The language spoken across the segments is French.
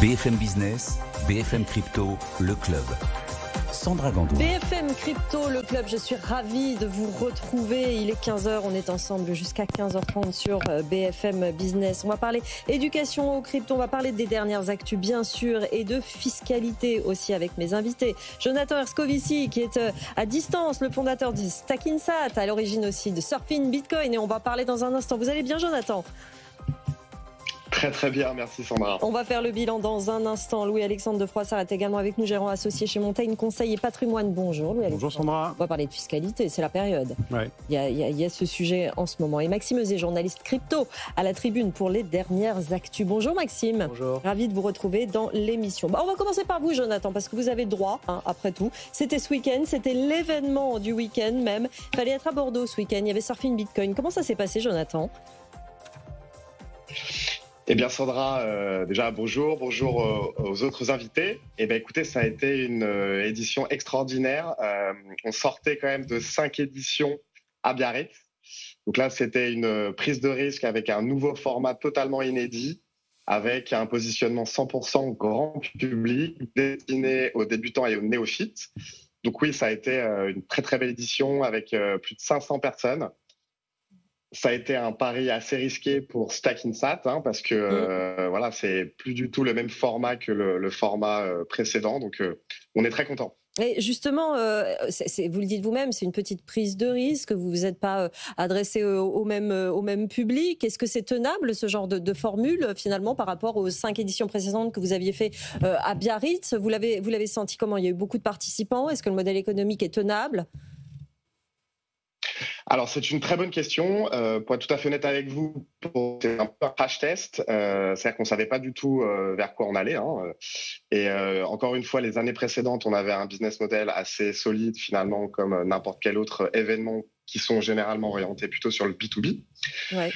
BFM Business, BFM Crypto, le club. Sandra Gandoin. BFM Crypto, le club, je suis ravie de vous retrouver. Il est 15h, on est ensemble jusqu'à 15h30 sur BFM Business. On va parler éducation au crypto, on va parler des dernières actus bien sûr et de fiscalité aussi avec mes invités. Jonathan Erskovici qui est à distance, le fondateur de Stackinsat, à l'origine aussi de Surfing Bitcoin, et on va parler dans un instant. Vous allez bien Jonathan ? Très très bien, merci Sandra. On va faire le bilan dans un instant. Louis-Alexandre de Froissart est également avec nous, gérant associé chez Montaigne Conseil et Patrimoine. Bonjour Louis-Alexandre. Bonjour Sandra. On va parler de fiscalité, c'est la période. Ouais. Il y a ce sujet en ce moment. Et Maxime Euzet, journaliste crypto, à la tribune pour les dernières actus. Bonjour Maxime. Bonjour. Ravi de vous retrouver dans l'émission. On va commencer par vous Jonathan, parce que vous avez le droit, après tout. C'était ce week-end, c'était l'événement du week-end même. Il fallait être à Bordeaux ce week-end, il y avait Surfing Bitcoin. Comment ça s'est passé Jonathan ? Eh bien Sandra, déjà bonjour aux autres invités. Eh bien écoutez, ça a été une édition extraordinaire. On sortait quand même de 5 éditions à Biarritz. Donc là, c'était une prise de risque avec un nouveau format totalement inédit, avec un positionnement 100% grand public, destiné aux débutants et aux néophytes. Donc oui, ça a été une très très belle édition avec plus de 500 personnes. Ça a été un pari assez risqué pour Stackinsat, parce que voilà, c'est plus du tout le même format que le format précédent. Donc, on est très content. Et justement, vous le dites vous-même, c'est une petite prise de risque. Vous vous êtes pas adressé au même public. Est-ce que c'est tenable ce genre de formule finalement par rapport aux 5 éditions précédentes que vous aviez fait à Biarritz ? Vous l'avez senti comment ? Il y a eu beaucoup de participants. Est-ce que le modèle économique est tenable ? Alors, c'est une très bonne question. Pour être tout à fait honnête avec vous, c'est un peu un crash test. C'est-à-dire qu'on ne savait pas du tout vers quoi on allait. Et encore une fois, les années précédentes, on avait un business model assez solide, finalement, comme n'importe quel autre événement qui sont généralement orientés plutôt sur le B2B. Ouais.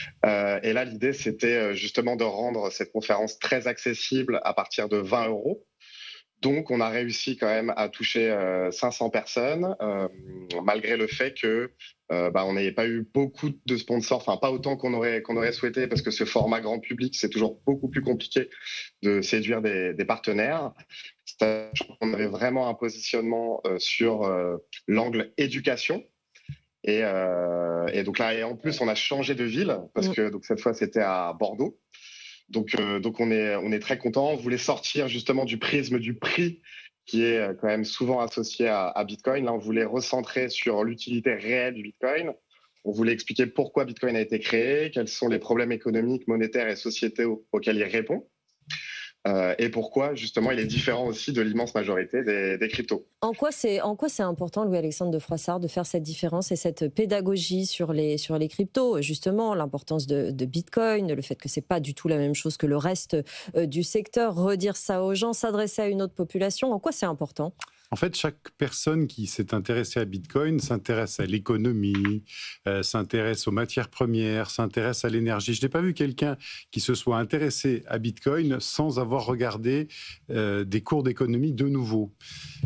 Et là, l'idée, c'était justement de rendre cette conférence très accessible à partir de 20 €. Donc, on a réussi quand même à toucher 500 personnes, malgré le fait que on n'ait pas eu beaucoup de sponsors, enfin pas autant qu'on aurait souhaité, parce que ce format grand public, c'est toujours beaucoup plus compliqué de séduire des partenaires. On avait vraiment un positionnement sur l'angle éducation. Et donc là, et en plus, on a changé de ville, parce que donc cette fois, c'était à Bordeaux. Donc on est très content. On voulait sortir justement du prisme du prix qui est quand même souvent associé à Bitcoin. Là, on voulait recentrer sur l'utilité réelle du Bitcoin. On voulait expliquer pourquoi Bitcoin a été créé, quels sont les problèmes économiques, monétaires et sociétaux auxquels il répond. Et pourquoi, justement, il est différent aussi de l'immense majorité des cryptos. En quoi c'est important, Louis-Alexandre de Froissart, de faire cette différence et cette pédagogie sur les cryptos ? Justement, l'importance de Bitcoin, le fait que ce n'est pas du tout la même chose que le reste du secteur, redire ça aux gens, s'adresser à une autre population, en quoi c'est important ? En fait, chaque personne qui s'est intéressée à Bitcoin s'intéresse à l'économie, s'intéresse aux matières premières, s'intéresse à l'énergie. Je n'ai pas vu quelqu'un qui se soit intéressé à Bitcoin sans avoir regardé des cours d'économie de nouveau.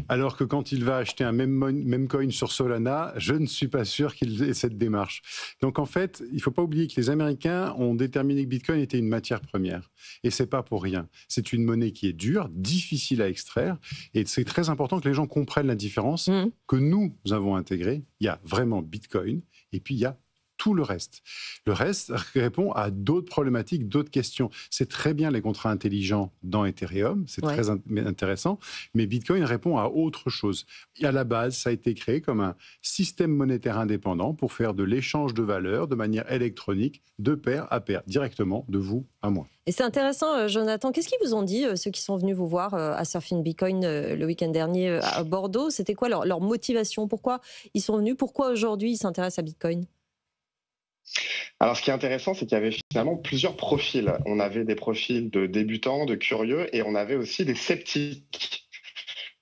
Alors que quand il va acheter un même coin sur Solana, je ne suis pas sûr qu'il ait cette démarche. Donc en fait, il ne faut pas oublier que les Américains ont déterminé que Bitcoin était une matière première. Et ce n'est pas pour rien. C'est une monnaie qui est dure, difficile à extraire. Et c'est très important que les gens comprennent la différence que nous avons intégrée. Il y a vraiment Bitcoin et puis il y a tout le reste. Le reste répond à d'autres problématiques, d'autres questions. C'est très bien les contrats intelligents dans Ethereum, c'est très intéressant, mais Bitcoin répond à autre chose. Et à la base, ça a été créé comme un système monétaire indépendant pour faire de l'échange de valeurs de manière électronique, de pair à pair, directement de vous à moi. Et c'est intéressant, Jonathan. Qu'est-ce qu'ils vous ont dit, ceux qui sont venus vous voir à Surfing Bitcoin le week-end dernier à Bordeaux ? C'était quoi leur motivation ? Pourquoi ils sont venus ? Pourquoi aujourd'hui ils s'intéressent à Bitcoin ? Alors, ce qui est intéressant, c'est qu'il y avait finalement plusieurs profils. On avait des profils de débutants, de curieux, et on avait aussi des sceptiques.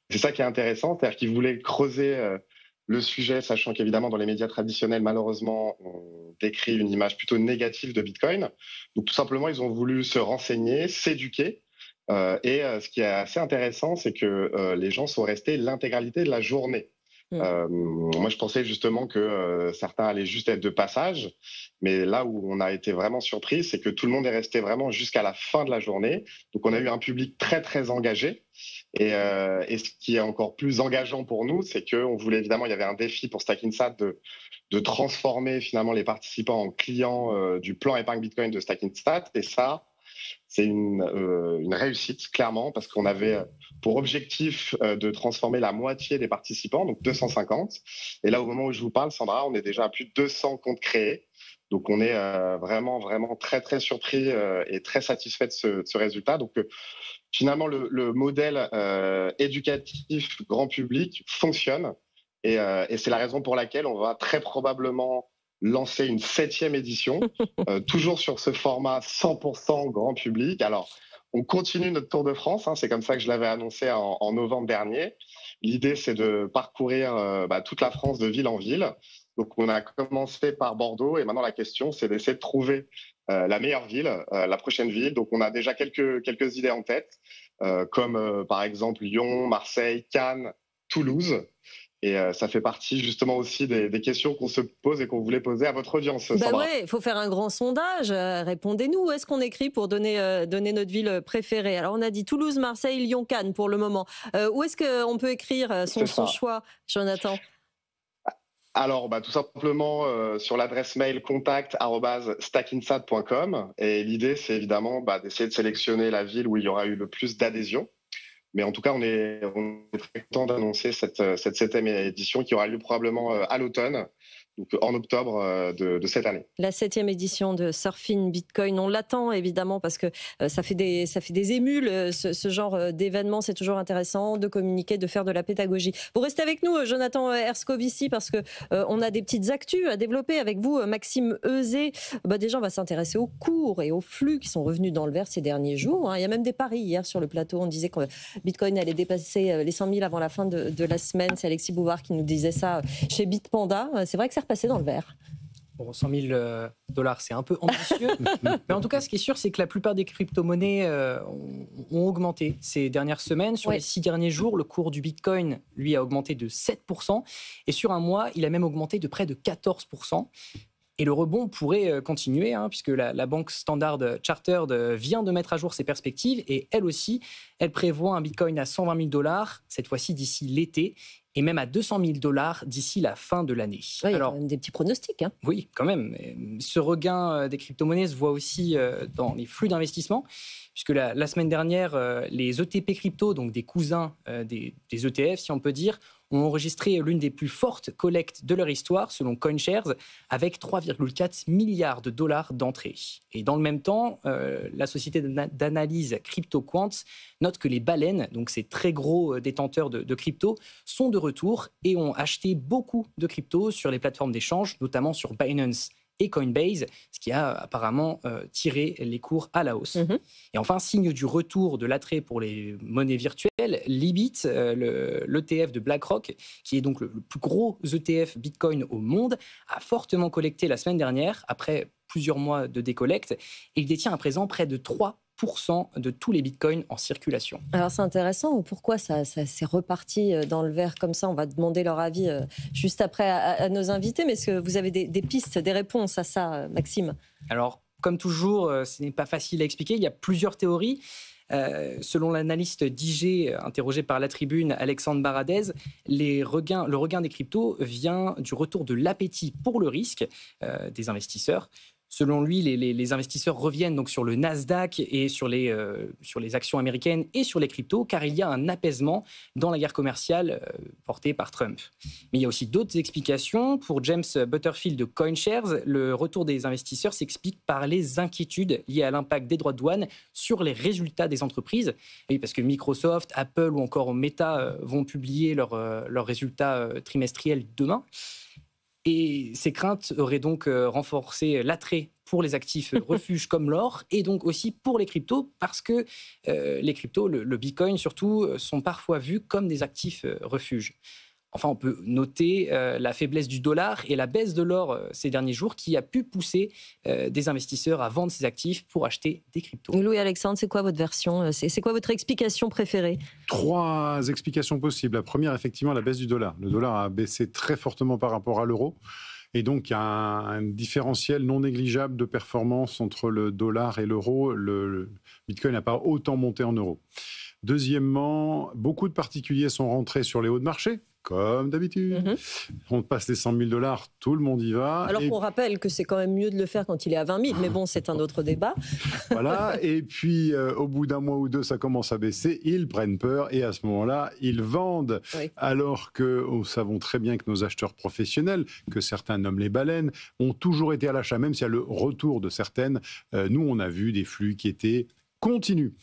C'est ça qui est intéressant, c'est-à-dire qu'ils voulaient creuser le sujet, sachant qu'évidemment, dans les médias traditionnels, malheureusement, on décrit une image plutôt négative de Bitcoin. Donc, tout simplement, ils ont voulu se renseigner, s'éduquer. Et ce qui est assez intéressant, c'est que les gens sont restés l'intégralité de la journée. Moi, je pensais justement que certains allaient juste être de passage, mais là où on a été vraiment surpris, c'est que tout le monde est resté vraiment jusqu'à la fin de la journée. Donc, on a eu un public très, très engagé. Et ce qui est encore plus engageant pour nous, c'est qu'on voulait évidemment, il y avait un défi pour Stackinsat de transformer finalement les participants en clients du plan épargne Bitcoin de Stackinsat. Et ça, c'est une réussite, clairement, parce qu'on avait pour objectif de transformer la moitié des participants, donc 250. Et là, au moment où je vous parle, Sandra, on est déjà à plus de 200 comptes créés. Donc, on est vraiment, vraiment très, très surpris et très satisfait de ce résultat. Donc, finalement, le modèle éducatif grand public fonctionne. Et c'est la raison pour laquelle on va très probablement lancer une 7e édition, toujours sur ce format 100% grand public. Alors, on continue notre Tour de France, c'est comme ça que je l'avais annoncé en novembre dernier. L'idée, c'est de parcourir toute la France de ville en ville. Donc, on a commencé par Bordeaux et maintenant la question, c'est d'essayer de trouver la meilleure ville, la prochaine ville. Donc, on a déjà quelques idées en tête, comme par exemple Lyon, Marseille, Cannes, Toulouse. Et ça fait partie justement aussi des questions qu'on se pose et qu'on voulait poser à votre audience, Sandra. Ouais, il faut faire un grand sondage. Répondez-nous, où est-ce qu'on écrit pour donner notre ville préférée? Alors, on a dit Toulouse, Marseille, Lyon, Cannes pour le moment. Où est-ce qu'on peut écrire son choix, Jonathan? Alors, tout simplement sur l'adresse mail contact@stackinsat.com. Et l'idée, c'est évidemment d'essayer de sélectionner la ville où il y aura eu le plus d'adhésion. Mais en tout cas, on est très content d'annoncer cette 7e édition qui aura lieu probablement à l'automne, donc en octobre de cette année. La 7e édition de Surfing Bitcoin, on l'attend évidemment parce que ça fait des émules, ce genre d'événement. C'est toujours intéressant de communiquer, de faire de la pédagogie. Vous restez avec nous, Jonathan Erskovici, parce que on a des petites actus à développer avec vous, Maxime Euzet. Déjà, on va s'intéresser aux cours et aux flux qui sont revenus dans le vert ces derniers jours. Il y a même des paris hier sur le plateau. On disait que Bitcoin allait dépasser les 100 000 avant la fin de la semaine. C'est Alexis Bouvard qui nous disait ça chez Bitpanda. C'est vrai que c'est repassé dans le vert. Bon, 100 000 $, c'est un peu ambitieux. Mais en tout cas, ce qui est sûr, c'est que la plupart des crypto-monnaies ont augmenté ces dernières semaines. Sur les 6 derniers jours, le cours du Bitcoin, lui, a augmenté de 7%. Et sur un mois, il a même augmenté de près de 14%. Et le rebond pourrait continuer, puisque la banque Standard Chartered vient de mettre à jour ses perspectives. Et elle aussi, elle prévoit un Bitcoin à 120 000 $, cette fois-ci d'ici l'été, et même à 200 000 $ d'ici la fin de l'année. Il y a quand même des petits pronostics. Oui, quand même. Ce regain des crypto-monnaies se voit aussi dans les flux d'investissement, puisque la semaine dernière, les ETP crypto, donc des cousins des ETF, si on peut dire, ont enregistré l'une des plus fortes collectes de leur histoire, selon CoinShares, avec 3,4 milliards de $ d'entrée. Et dans le même temps, la société d'analyse CryptoQuant note que les baleines, donc ces très gros détenteurs de crypto, sont de retour et ont acheté beaucoup de crypto sur les plateformes d'échange, notamment sur Binance et Coinbase, ce qui a apparemment tiré les cours à la hausse. Et enfin, signe du retour de l'attrait pour les monnaies virtuelles, Libit, l'ETF de BlackRock, qui est donc le plus gros ETF Bitcoin au monde, a fortement collecté la semaine dernière, après plusieurs mois de décollecte, et il détient à présent près de 3% de tous les bitcoins en circulation. Alors c'est intéressant, pourquoi ça s'est reparti dans le vert comme ça? On va demander leur avis juste après à nos invités, mais est-ce que vous avez des pistes, des réponses à ça, Maxime? Alors, comme toujours, ce n'est pas facile à expliquer, il y a plusieurs théories. Selon l'analyste d'IG interrogé par La Tribune, Alexandre Baradez, le regain des cryptos vient du retour de l'appétit pour le risque des investisseurs. Selon lui, les investisseurs reviennent donc sur le Nasdaq et sur les actions américaines et sur les cryptos, car il y a un apaisement dans la guerre commerciale portée par Trump. Mais il y a aussi d'autres explications. Pour James Butterfield de CoinShares, le retour des investisseurs s'explique par les inquiétudes liées à l'impact des droits de douane sur les résultats des entreprises. Et parce que Microsoft, Apple ou encore Meta vont publier leurs résultats trimestriels demain. Et ces craintes auraient donc renforcé l'attrait pour les actifs refuges comme l'or et donc aussi pour les cryptos parce que les cryptos, le Bitcoin surtout, sont parfois vus comme des actifs refuges. Enfin, on peut noter la faiblesse du dollar et la baisse de l'or ces derniers jours qui a pu pousser des investisseurs à vendre ces actifs pour acheter des cryptos. Louis-Alexandre, c'est quoi votre version? C'est quoi votre explication préférée? 3 explications possibles. La première, effectivement, la baisse du dollar. Le dollar a baissé très fortement par rapport à l'euro. Et donc, il y a un différentiel non négligeable de performance entre le dollar et l'euro. Le Bitcoin n'a pas autant monté en euros. Deuxièmement, beaucoup de particuliers sont rentrés sur les hauts de marché, comme d'habitude. On passe les 100 000 $, tout le monde y va. Alors qu'on rappelle que c'est quand même mieux de le faire quand il est à 20 000, mais bon, c'est un autre débat. Voilà, et puis au bout d'un mois ou deux, ça commence à baisser, ils prennent peur, et à ce moment-là, ils vendent. Oui. Alors que nous savons très bien que nos acheteurs professionnels, que certains nomment les baleines, ont toujours été à l'achat, même s'il y a le retour de certaines. Nous, on a vu des flux qui étaient continue.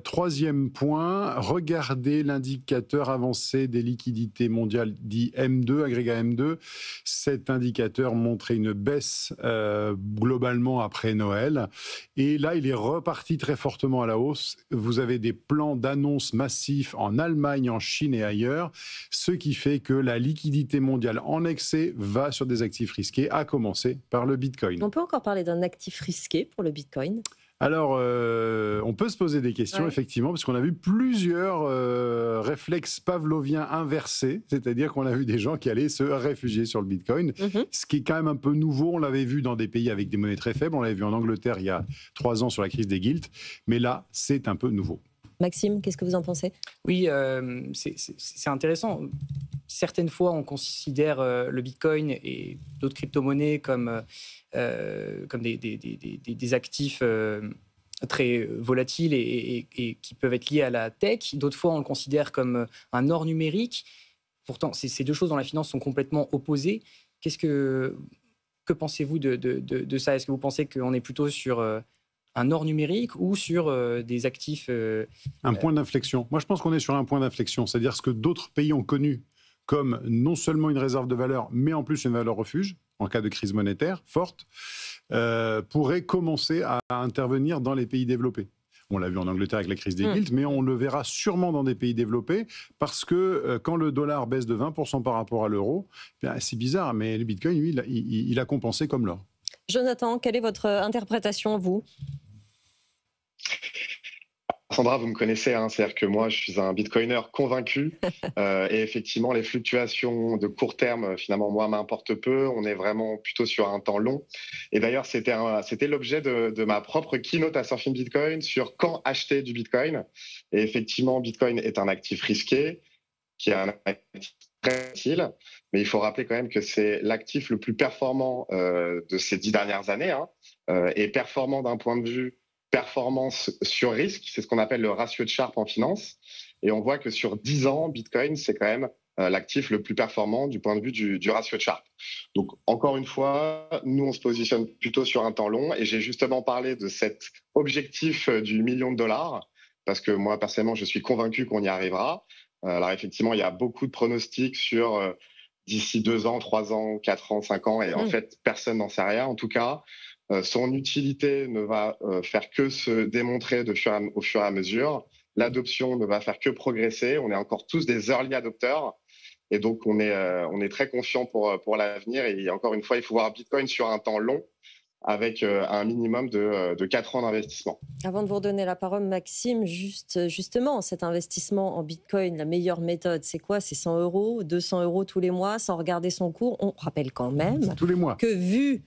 Troisième point, regardez l'indicateur avancé des liquidités mondiales dit M2, agrégat M2. Cet indicateur montrait une baisse globalement après Noël. Et là, il est reparti très fortement à la hausse. Vous avez des plans d'annonces massifs en Allemagne, en Chine et ailleurs, ce qui fait que la liquidité mondiale en excès va sur des actifs risqués, à commencer par le Bitcoin. On peut encore parler d'un actif risqué pour le Bitcoin ? Alors, on peut se poser des questions, effectivement, parce qu'on a vu plusieurs réflexes pavloviens inversés, c'est-à-dire qu'on a vu des gens qui allaient se réfugier sur le Bitcoin, ce qui est quand même un peu nouveau. On l'avait vu dans des pays avec des monnaies très faibles, on l'avait vu en Angleterre il y a 3 ans sur la crise des gilts, mais là, c'est un peu nouveau. Maxime, qu'est-ce que vous en pensez ? Oui, c'est intéressant. Certaines fois, on considère le Bitcoin et d'autres crypto-monnaies comme des actifs très volatiles et qui peuvent être liés à la tech. D'autres fois, on le considère comme un or numérique. Pourtant, ces deux choses dans la finance sont complètement opposées. Que pensez-vous de ça ? Est-ce que vous pensez qu'on est plutôt sur un or numérique ou sur des actifs Un point d'inflexion. Moi, je pense qu'on est sur un point d'inflexion. C'est-à-dire ce que d'autres pays ont connu comme non seulement une réserve de valeur, mais en plus une valeur refuge, en cas de crise monétaire forte, pourrait commencer à intervenir dans les pays développés. On l'a vu en Angleterre avec la crise des gilts, mais on le verra sûrement dans des pays développés, parce que quand le dollar baisse de 20% par rapport à l'euro, c'est bizarre, mais le Bitcoin, lui, il a compensé comme l'or. Jonathan, quelle est votre interprétation, vous ? Sandra, vous me connaissez, c'est-à-dire que moi, je suis un bitcoiner convaincu. Et effectivement, les fluctuations de court terme, finalement, moi, m'importent peu. On est vraiment plutôt sur un temps long. Et d'ailleurs, c'était l'objet de ma propre keynote à Surfing Bitcoin sur quand acheter du Bitcoin. Et effectivement, Bitcoin est un actif risqué, qui est un actif très utile. Mais il faut rappeler quand même que c'est l'actif le plus performant de ces 10 dernières années, et performant d'un point de vue performance sur risque, c'est ce qu'on appelle le ratio de Sharpe en finance. Et on voit que sur 10 ans, Bitcoin, c'est quand même l'actif le plus performant du point de vue du ratio de Sharpe. Donc, encore une fois, nous, on se positionne plutôt sur un temps long. Et j'ai justement parlé de cet objectif du $1 million, parce que moi, personnellement, je suis convaincu qu'on y arrivera. Alors, effectivement, il y a beaucoup de pronostics sur d'ici 2 ans, 3 ans, 4 ans, 5 ans. Et en fait, personne n'en sait rien. En tout cas, son utilité ne va faire que se démontrer au fur et à mesure. L'adoption ne va faire que progresser. On est encore tous des early adopters. Et donc, on est très confiant pour l'avenir. Et encore une fois, il faut voir Bitcoin sur un temps long, avec un minimum de 4 ans d'investissement. Avant de vous redonner la parole, Maxime, justement, cet investissement en Bitcoin, la meilleure méthode, c'est quoi ? C'est 100 €, 200 € tous les mois, sans regarder son cours. On rappelle quand même tous les mois que vu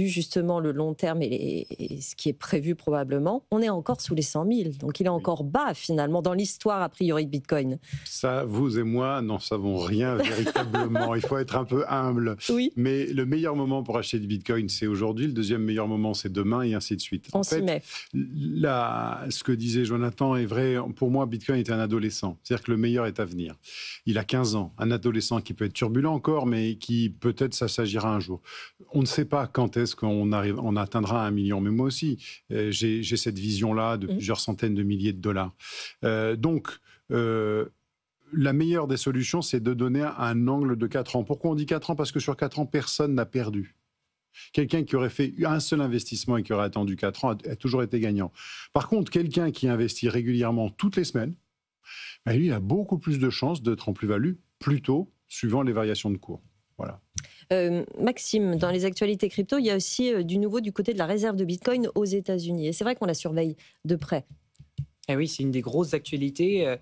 justement le long terme et ce qui est prévu probablement, on est encore sous les 100 000. Donc il est encore bas finalement dans l'histoire a priori de Bitcoin. Ça, vous et moi n'en savons rien véritablement. Il faut être un peu humble. Oui. Mais le meilleur moment pour acheter du Bitcoin, c'est aujourd'hui. Le deuxième meilleur moment, c'est demain et ainsi de suite. On s'y met. Là, ce que disait Jonathan est vrai. Pour moi, Bitcoin est un adolescent. C'est-à-dire que le meilleur est à venir. Il a 15 ans. Un adolescent qui peut être turbulent encore, mais qui peut-être ça s'agira un jour. On ne sait pas quand est-ce qu'on atteindra 1 million, mais moi aussi, j'ai cette vision-là de plusieurs centaines de milliers de dollars. Donc, la meilleure des solutions, c'est de donner un angle de 4 ans. Pourquoi on dit 4 ans ? Parce que sur 4 ans, personne n'a perdu. Quelqu'un qui aurait fait un seul investissement et qui aurait attendu 4 ans a toujours été gagnant. Par contre, quelqu'un qui investit régulièrement toutes les semaines, Et lui, il a beaucoup plus de chances d'être en plus-value plus tôt, suivant les variations de cours. Voilà. Maxime, dans les actualités crypto, il y a aussi du nouveau du côté de la réserve de Bitcoin aux États-Unis. Et c'est vrai qu'on la surveille de près. Eh oui, c'est une des grosses actualités.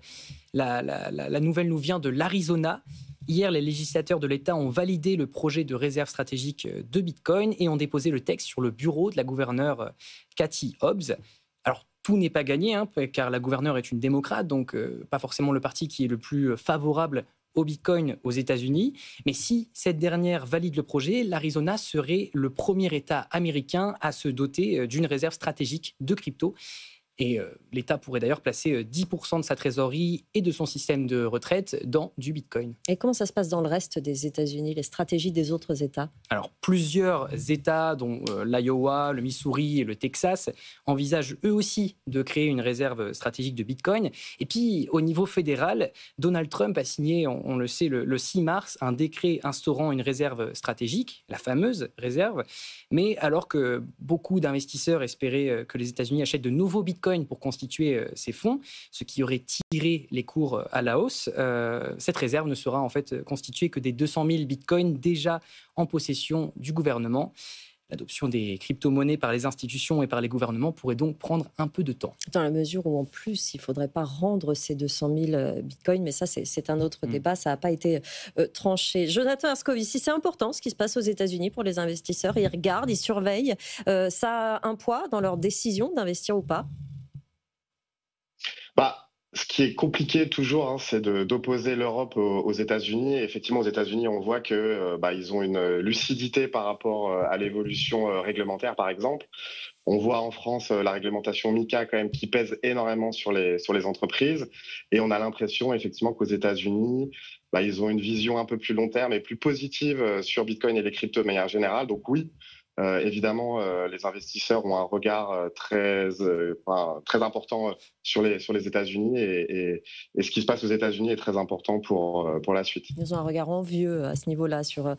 La nouvelle nous vient de l'Arizona. Hier, les législateurs de l'État ont validé le projet de réserve stratégique de Bitcoin et ont déposé le texte sur le bureau de la gouverneure Katie Hobbs. Alors, tout n'est pas gagné, car la gouverneure est une démocrate, donc pas forcément le parti qui est le plus favorable au Bitcoin aux États-Unis. Mais si cette dernière valide le projet, l'Arizona serait le premier État américain à se doter d'une réserve stratégique de crypto. Et l'État pourrait d'ailleurs placer 10% de sa trésorerie et de son système de retraite dans du Bitcoin. Et comment ça se passe dans le reste des États-Unis, les stratégies des autres États? Alors, plusieurs États, dont l'Iowa, le Missouri et le Texas, envisagent eux aussi de créer une réserve stratégique de Bitcoin. Et puis, au niveau fédéral, Donald Trump a signé, on le sait, le 6 mars, un décret instaurant une réserve stratégique, la fameuse réserve. Mais alors que beaucoup d'investisseurs espéraient que les États-Unis achètent de nouveaux Bitcoins pour constituer ces fonds, ce qui aurait tiré les cours à la hausse, cette réserve ne sera en fait constituée que des 200 000 bitcoins déjà en possession du gouvernement. L'adoption des crypto-monnaies par les institutions et par les gouvernements pourrait donc prendre un peu de temps. Dans la mesure où, en plus, il ne faudrait pas rendre ces 200 000 bitcoins, mais ça, c'est un autre débat, ça n'a pas été tranché. Jonathan Erskovici, c'est important ce qui se passe aux États-Unis pour les investisseurs. Ils regardent, ils surveillent. Ça a un poids dans leur décision d'investir ou pas? Ce qui est compliqué toujours, c'est d'opposer l'Europe aux États-Unis. Et effectivement, aux États-Unis, on voit que ils ont une lucidité par rapport à l'évolution réglementaire, par exemple. On voit en France la réglementation MiCA quand même qui pèse énormément sur les entreprises. Et on a l'impression effectivement qu'aux États-Unis, ils ont une vision un peu plus long terme et plus positive sur Bitcoin et les cryptos de manière générale. Donc oui. Évidemment, les investisseurs ont un regard très important sur les États-Unis et ce qui se passe aux États-Unis est très important pour la suite. Ils ont un regard envieux à ce niveau-là sur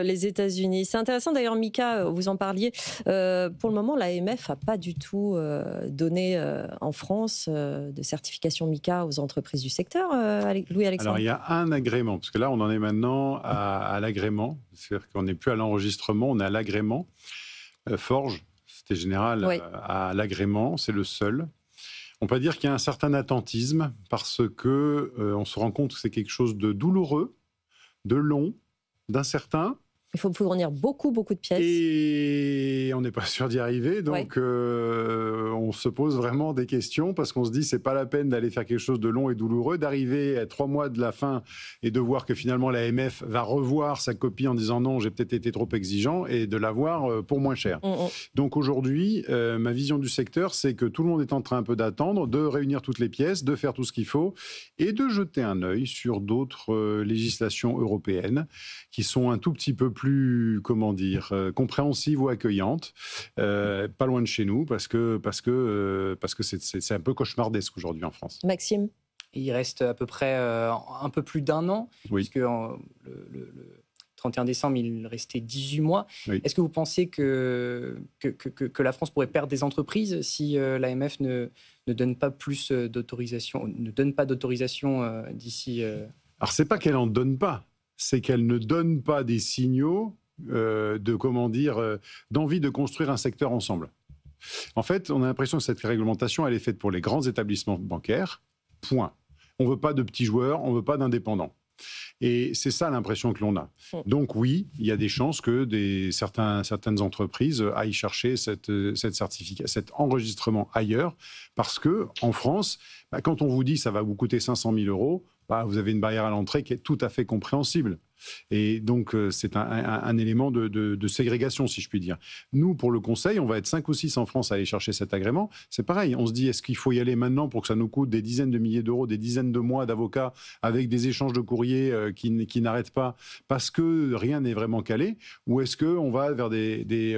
les États-Unis. C'est intéressant d'ailleurs, Mika, vous en parliez. Pour le moment, l'AMF n'a pas du tout donné en France de certification MiCA aux entreprises du secteur, Louis-Alexandre. Alors il y a un agrément, parce que là on en est maintenant à l'agrément, c'est-à-dire qu'on n'est plus à l'enregistrement, on est à l'agrément. Forge, Société Générale, oui. à l'agrément, c'est le seul. On peut dire qu'il y a un certain attentisme parce que on se rend compte que c'est quelque chose de douloureux, de long, d'incertain. Il faut fournir beaucoup de pièces. Et on n'est pas sûr d'y arriver, donc on se pose vraiment des questions parce qu'on se dit c'est pas la peine d'aller faire quelque chose de long et douloureux, d'arriver à 3 mois de la fin et de voir que finalement l'AMF va revoir sa copie en disant non, j'ai peut-être été trop exigeant et de l'avoir pour moins cher. Donc aujourd'hui, ma vision du secteur, c'est que tout le monde est en train un peu d'attendre, de réunir toutes les pièces, de faire tout ce qu'il faut et de jeter un œil sur d'autres législations européennes qui sont un tout petit peu plus, compréhensive ou accueillante, pas loin de chez nous, parce que c'est un peu cauchemardesque aujourd'hui en France. Maxime? Il reste à peu près un peu plus d'un an, oui. puisque le 31 décembre, il restait 18 mois. Oui. Est-ce que vous pensez que la France pourrait perdre des entreprises si l'AMF ne donne pas plus d'autorisation, ne donne pas d'autorisation d'ici Alors, c'est pas qu'elle en donne pas, c'est qu'elle ne donne pas des signaux d'envie de construire un secteur ensemble. En fait, on a l'impression que cette réglementation, elle est faite pour les grands établissements bancaires, point. On ne veut pas de petits joueurs, on ne veut pas d'indépendants. Et c'est ça l'impression que l'on a. Donc oui, il y a des chances que certaines entreprises aillent chercher cet enregistrement ailleurs, parce que en France, quand on vous dit ça va vous coûter 500 000 euros, vous avez une barrière à l'entrée qui est tout à fait compréhensible. Et donc, c'est un élément de ségrégation, si je puis dire. Nous, pour le Conseil, on va être 5 ou 6 en France à aller chercher cet agrément. C'est pareil, on se dit, est-ce qu'il faut y aller maintenant pour que ça nous coûte des dizaines de milliers d'euros, des dizaines de mois d'avocats avec des échanges de courriers qui n'arrêtent pas parce que rien n'est vraiment calé? Ou est-ce qu'on va vers des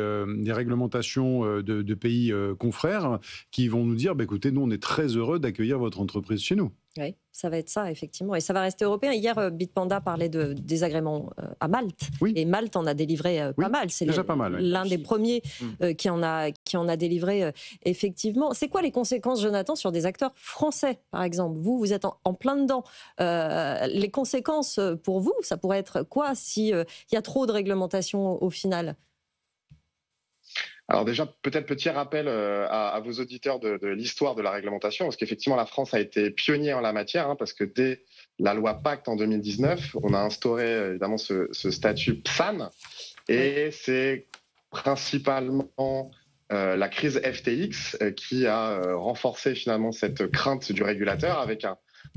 réglementations de pays confrères qui vont nous dire, écoutez, nous, on est très heureux d'accueillir votre entreprise chez nous? Oui, ça va être ça, effectivement. Et ça va rester européen. Hier, Bitpanda parlait de désagréments à Malte. Oui. Et Malte en a délivré pas Oui, mal. C'est déjà pas mal, oui. l'un des premiers qui en a délivré, effectivement. C'est quoi les conséquences, Jonathan, sur des acteurs français, par exemple? Vous êtes en plein dedans. Les conséquences pour vous, ça pourrait être quoi s'il y a trop de réglementation au final? Alors déjà, peut-être petit rappel à vos auditeurs de l'histoire de la réglementation, parce qu'effectivement, la France a été pionnier en la matière, parce que dès la loi Pacte en 2019, on a instauré évidemment ce statut PSAN, et c'est principalement la crise FTX qui a renforcé finalement cette crainte du régulateur avec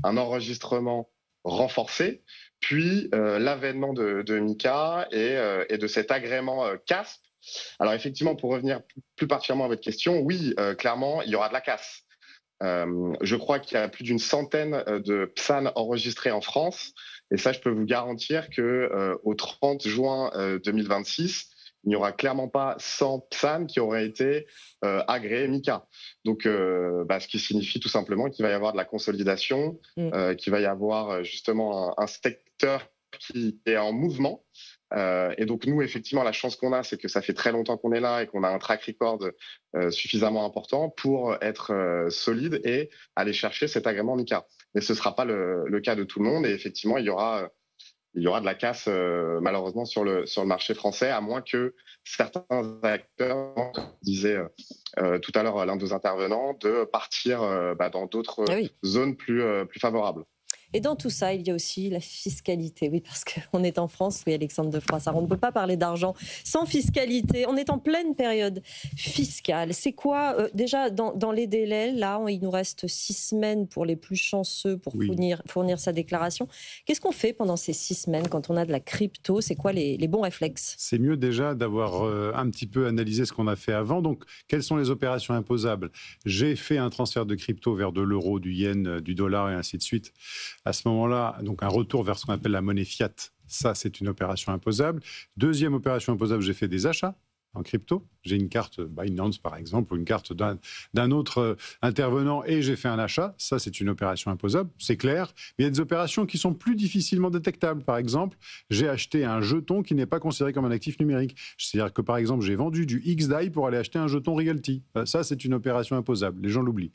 un enregistrement renforcé, puis l'avènement de MiCA et de cet agrément CASP. Alors effectivement, pour revenir plus particulièrement à votre question, oui, clairement, il y aura de la casse. Je crois qu'il y a plus d'une centaine de PSAN enregistrés en France. Et ça, je peux vous garantir qu'au 30 juin 2026, il n'y aura clairement pas 100 PSAN qui auraient été agréés MiCA. Donc, ce qui signifie tout simplement qu'il va y avoir de la consolidation, qu'il va y avoir justement un secteur qui est en mouvement. Et donc nous, effectivement, la chance qu'on a, c'est que ça fait très longtemps qu'on est là et qu'on a un track record suffisamment important pour être solide et aller chercher cet agrément MiCA. Mais ce ne sera pas le cas de tout le monde. Et effectivement, il y aura de la casse malheureusement sur le marché français, à moins que certains acteurs, comme disait tout à l'heure l'un de vos intervenants, de partir dans d'autres zones plus favorables. Et dans tout ça, il y a aussi la fiscalité. Oui, parce qu'on est en France, oui, Alexandre de Froissart. On ne peut pas parler d'argent sans fiscalité. On est en pleine période fiscale. C'est quoi, déjà, dans les délais, là, il nous reste 6 semaines pour les plus chanceux pour fournir sa déclaration. Qu'est-ce qu'on fait pendant ces 6 semaines quand on a de la crypto? C'est quoi les bons réflexes? C'est mieux déjà d'avoir un petit peu analysé ce qu'on a fait avant. Donc, quelles sont les opérations imposables? J'ai fait un transfert de crypto vers de l'euro, du yen, du dollar et ainsi de suite. À ce moment-là, donc un retour vers ce qu'on appelle la monnaie fiat, ça c'est une opération imposable. Deuxième opération imposable, j'ai fait des achats en crypto. J'ai une carte Binance, par exemple, ou une carte d'un autre intervenant et j'ai fait un achat. Ça, c'est une opération imposable, c'est clair. Mais il y a des opérations qui sont plus difficilement détectables. Par exemple, j'ai acheté un jeton qui n'est pas considéré comme un actif numérique. C'est-à-dire que, par exemple, j'ai vendu du XDAI pour aller acheter un jeton Realty. Ça, c'est une opération imposable. Les gens l'oublient.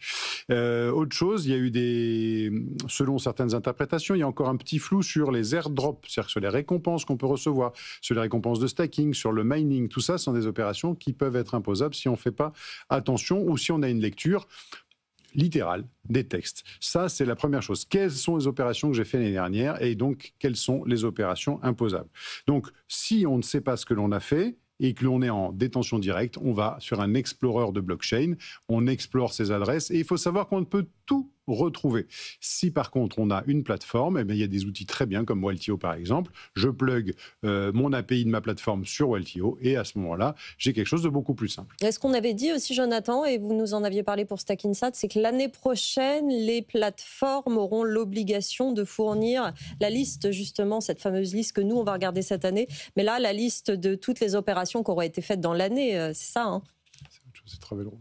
Autre chose, il y a eu selon certaines interprétations, il y a encore un petit flou sur les airdrops, c'est-à-dire sur les récompenses qu'on peut recevoir, sur les récompenses de stacking, sur le mining. Tout ça sont des opérations qui peuvent être imposables si on ne fait pas attention ou si on a une lecture littérale des textes. Ça, c'est la première chose. Quelles sont les opérations que j'ai fait l'année dernière et donc quelles sont les opérations imposables? Donc, si on ne sait pas ce que l'on a fait et que l'on est en détention directe, on va sur un explorer de blockchain, on explore ses adresses et il faut savoir qu'on ne peut tout retrouver. Si par contre on a une plateforme, eh bien, il y a des outils très bien comme Waltio par exemple. Je plug mon API de ma plateforme sur Waltio et à ce moment-là, j'ai quelque chose de beaucoup plus simple. Est-ce qu'on avait dit aussi, Jonathan, et vous nous en aviez parlé pour Stackinsat, c'est que l'année prochaine, les plateformes auront l'obligation de fournir la liste, justement, cette fameuse liste que nous, on va regarder cette année, mais là, la liste de toutes les opérations qui auraient été faites dans l'année, c'est ça, hein? C'est très drôle.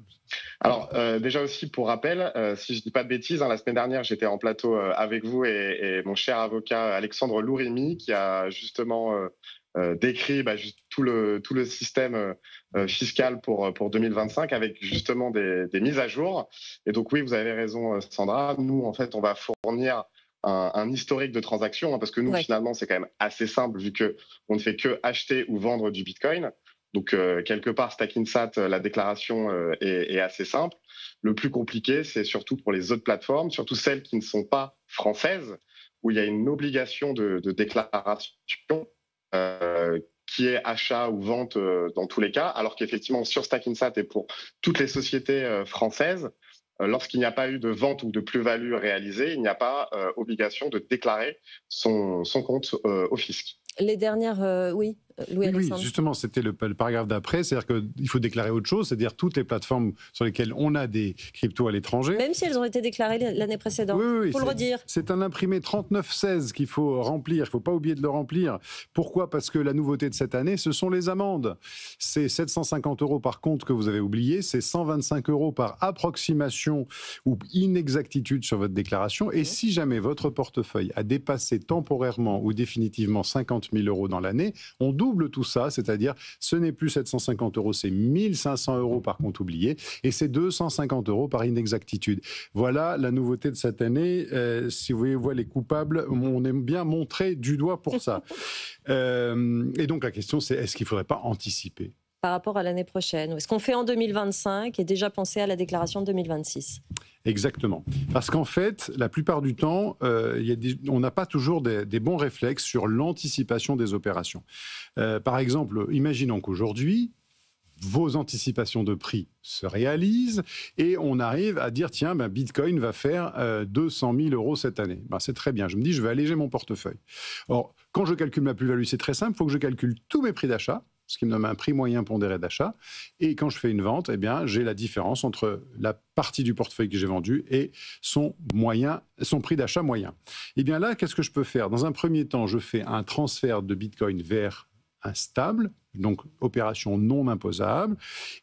Alors, déjà aussi, pour rappel, si je ne dis pas de bêtises, la semaine dernière, j'étais en plateau avec vous et mon cher avocat Alexandre Lourimi, qui a justement décrit tout le système fiscal pour 2025 avec justement des mises à jour. Et donc, oui, vous avez raison, Sandra. Nous, en fait, on va fournir un historique de transactions, parce que nous, finalement, c'est quand même assez simple vu qu'on ne fait que acheter ou vendre du Bitcoin. Donc, quelque part, Stackinsat, la déclaration est assez simple. Le plus compliqué, c'est surtout pour les autres plateformes, surtout celles qui ne sont pas françaises, où il y a une obligation de déclaration qui est achat ou vente dans tous les cas, alors qu'effectivement, sur Stackinsat et pour toutes les sociétés françaises, lorsqu'il n'y a pas eu de vente ou de plus-value réalisée, il n'y a pas obligation de déclarer son compte au fisc. Les dernières, Louis-Alexandre. Oui, justement, c'était le paragraphe d'après, c'est-à-dire qu'il faut déclarer autre chose, c'est-à-dire toutes les plateformes sur lesquelles on a des cryptos à l'étranger. Même si elles ont été déclarées l'année précédente, il faut le redire. C'est un imprimé 3916 qu'il faut remplir, il ne faut pas oublier de le remplir. Pourquoi ? Parce que la nouveauté de cette année, ce sont les amendes. C'est 750 € par compte que vous avez oublié, c'est 125 € par approximation ou inexactitude sur votre déclaration. Et si jamais votre portefeuille a dépassé temporairement ou définitivement 50 000 € dans l'année, on double tout ça, c'est-à-dire ce n'est plus 750 €, c'est 1 500 € par compte oublié et c'est 250 € par inexactitude. Voilà la nouveauté de cette année. Si vous voulez voir les coupables, on aime bien montrer du doigt pour ça. Et donc la question c'est, est-ce qu'il ne faudrait pas anticiper ? Par rapport à l'année prochaine, est-ce qu'on fait en 2025 et déjà penser à la déclaration de 2026 ? Exactement. Parce qu'en fait, la plupart du temps, on n'a pas toujours des bons réflexes sur l'anticipation des opérations. Par exemple, imaginons qu'aujourd'hui, vos anticipations de prix se réalisent et on arrive à dire, tiens, Bitcoin va faire 200 000 € cette année. C'est très bien. Je me dis, je vais alléger mon portefeuille. Or, quand je calcule ma plus-value, c'est très simple. Il faut que je calcule tous mes prix d'achat, ce qui me donne un prix moyen pondéré d'achat. Et quand je fais une vente, j'ai la différence entre la partie du portefeuille que j'ai vendu et son prix d'achat moyen. Et bien là, qu'est-ce que je peux faire ? Dans un premier temps, je fais un transfert de Bitcoin vers un stable, donc opération non imposable.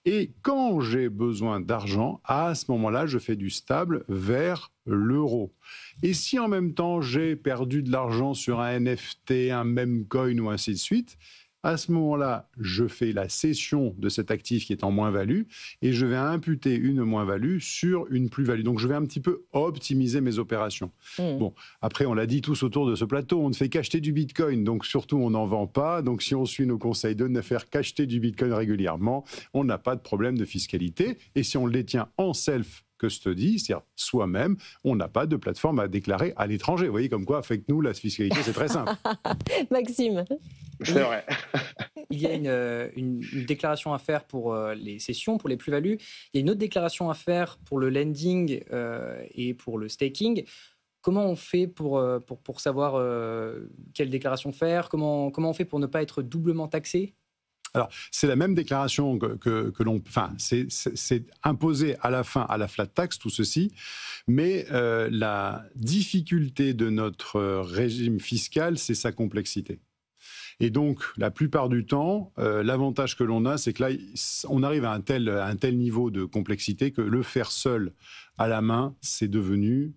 Et quand j'ai besoin d'argent, à ce moment-là, je fais du stable vers l'euro. Et si en même temps, j'ai perdu de l'argent sur un NFT, un meme coin ou ainsi de suite, à ce moment-là, je fais la cession de cet actif qui est en moins-value et je vais imputer une moins-value sur une plus-value. Donc, je vais un petit peu optimiser mes opérations. Bon, après, on l'a dit tous autour de ce plateau, on ne fait qu'acheter du Bitcoin, donc surtout, on n'en vend pas. Donc, si on suit nos conseils de ne faire qu'acheter du Bitcoin régulièrement, on n'a pas de problème de fiscalité. Et si on le détient en self-custody, c'est-à-dire soi-même, on n'a pas de plateforme à déclarer à l'étranger. Vous voyez comme quoi, avec nous, la fiscalité, c'est très simple. Maxime. C'est vrai. Il y a une déclaration à faire pour les cessions, pour les plus-values. Il y a une autre déclaration à faire pour le lending et pour le staking. Comment on fait pour savoir quelle déclaration faire ? Comment on fait pour ne pas être doublement taxé ? Alors, c'est la même déclaration que l'on... Enfin, c'est imposé à la fin à la flat tax, tout ceci, mais la difficulté de notre régime fiscal, c'est sa complexité. Et donc, la plupart du temps, l'avantage que l'on a, c'est que là, on arrive à un tel niveau de complexité que le faire seul à la main, c'est devenu...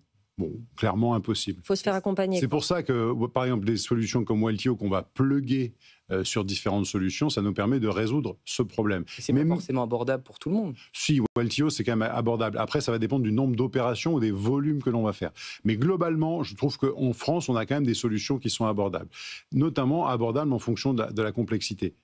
clairement impossible. Il faut se faire accompagner. C'est pour ça que, par exemple, des solutions comme Waltio qu'on va plugger sur différentes solutions, ça nous permet de résoudre ce problème. C'est pas forcément abordable pour tout le monde. Si, Waltio, c'est quand même abordable. Après, ça va dépendre du nombre d'opérations ou des volumes que l'on va faire. Mais globalement, je trouve qu'en France, on a quand même des solutions qui sont abordables. Notamment abordables en fonction de la complexité.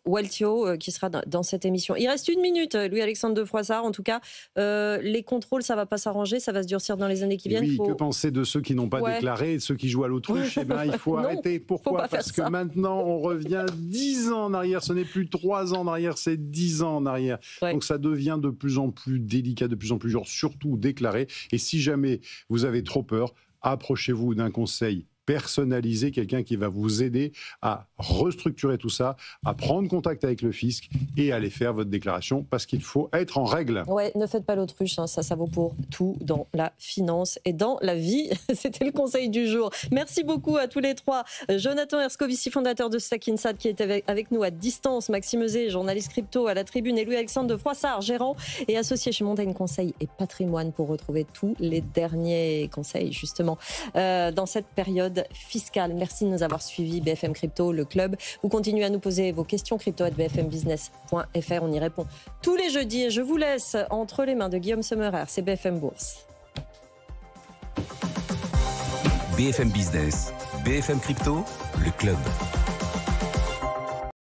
Waltio qui sera dans cette émission. Il reste 1 minute, Louis-Alexandre de Froissart. En tout cas, les contrôles, ça ne va pas s'arranger, ça va se durcir dans les années qui viennent. Oui, que penser de ceux qui n'ont pas déclaré, de ceux qui jouent à l'autruche ? Il faut arrêter. Pourquoi ? Parce que maintenant, on revient 10 ans en arrière. Ce n'est plus 3 ans en arrière, c'est 10 ans en arrière. Ouais. Donc ça devient de plus en plus délicat, de plus en plus surtout déclaré. Et si jamais vous avez trop peur, approchez-vous d'un conseil personnaliser, quelqu'un qui va vous aider à restructurer tout ça, à prendre contact avec le fisc et à aller faire votre déclaration parce qu'il faut être en règle. Ouais, ne faites pas l'autruche, ça vaut pour tout dans la finance et dans la vie. C'était le conseil du jour. Merci beaucoup à tous les trois. Jonathan Erskovici, fondateur de Stackinsat, qui était avec nous à distance. Maxime Euzet, journaliste crypto à la Tribune, et Louis-Alexandre de Froissart, gérant et associé chez Montaigne Conseil et Patrimoine, pour retrouver tous les derniers conseils justement dans cette période fiscale. Merci de nous avoir suivis. BFM Crypto, le club. Vous continuez à nous poser vos questions crypto@bfmbusiness.fr. On y répond tous les jeudis et je vous laisse entre les mains de Guillaume Sommerer. C'est BFM Bourse. BFM Business, BFM Crypto, le club.